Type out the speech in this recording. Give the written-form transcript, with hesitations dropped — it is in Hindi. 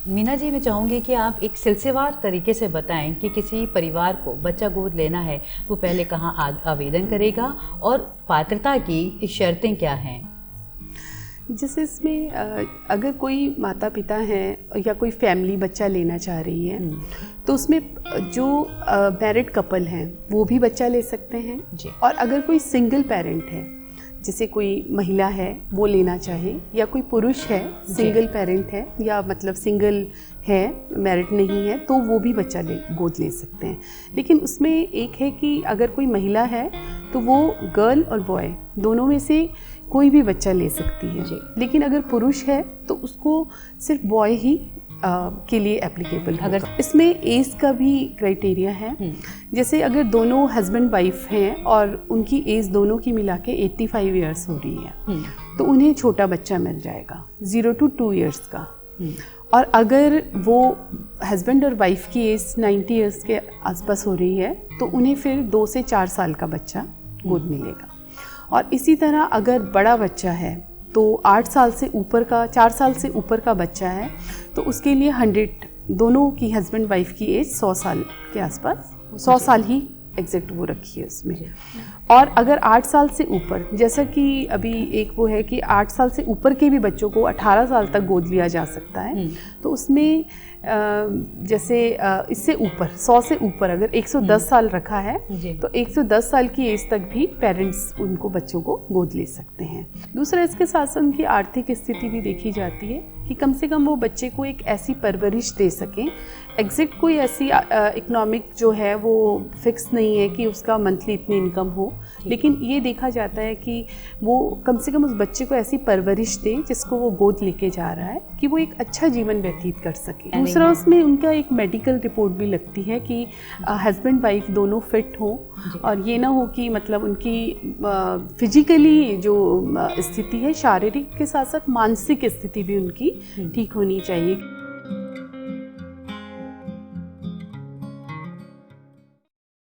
मीना जी, मैं चाहूँगी कि आप एक सिलसिलेवार तरीके से बताएं कि किसी परिवार को बच्चा गोद लेना है तो पहले कहाँ आवेदन करेगा और पात्रता की शर्तें क्या हैं। जैसे इसमें अगर कोई माता पिता हैं या कोई फैमिली बच्चा लेना चाह रही है तो उसमें जो मैरिड कपल हैं वो भी बच्चा ले सकते हैं जी। और अगर कोई सिंगल पेरेंट है, जैसे कोई महिला है वो लेना चाहे या कोई पुरुष है सिंगल पेरेंट है या मतलब सिंगल है, मैरिड नहीं है, तो वो भी बच्चा गोद ले सकते हैं। लेकिन उसमें एक है कि अगर कोई महिला है तो वो गर्ल और बॉय दोनों में से कोई भी बच्चा ले सकती है। लेकिन अगर पुरुष है तो उसको सिर्फ बॉय ही के लिए एप्लीकेबल है। अगर इसमें एज का भी क्राइटेरिया है, जैसे अगर दोनों हस्बैंड वाइफ हैं और उनकी एज दोनों की मिला के 85 ईयर्स हो रही है तो उन्हें छोटा बच्चा मिल जाएगा 0 to 2 ईयर्स का। और अगर वो हस्बैंड और वाइफ की एज 90 ईयर्स के आसपास हो रही है तो उन्हें फिर 2 से 4 साल का बच्चा गोद मिलेगा। और इसी तरह अगर बड़ा बच्चा है तो 8 साल से ऊपर का, 4 साल से ऊपर का बच्चा है तो उसके लिए 100, दोनों की हस्बैंड वाइफ की एज 100 साल के आसपास, 100 साल ही एग्जैक्ट वो रखी है उसमें। और अगर 8 साल से ऊपर, जैसा कि अभी एक वो है कि 8 साल से ऊपर के भी बच्चों को 18 साल तक गोद लिया जा सकता है, तो उसमें जैसे इससे ऊपर 100 से ऊपर अगर 110 साल रखा है तो 110 साल की एज तक भी पेरेंट्स उनको बच्चों को गोद ले सकते हैं। दूसरा, इसके साथ साथ उनकी आर्थिक स्थिति भी देखी जाती है कि कम से कम वो बच्चे को एक ऐसी परवरिश दे सकें। एग्जैक्ट कोई ऐसी इकोनॉमिक जो है वो फिक्स नहीं है कि उसका मंथली इतनी इनकम हो, लेकिन ये देखा जाता है कि वो कम से कम उस बच्चे को ऐसी परवरिश दे जिसको वो गोद लेके जा रहा है कि वो एक अच्छा जीवन व्यतीत कर सके। दूसरा, उसमें उनका एक मेडिकल रिपोर्ट भी लगती है कि हस्बैंड वाइफ दोनों फिट हों और ये ना हो कि मतलब उनकी फिजिकली जो स्थिति है, शारीरिक के साथ साथ मानसिक स्थिति भी उनकी ठीक होनी चाहिए।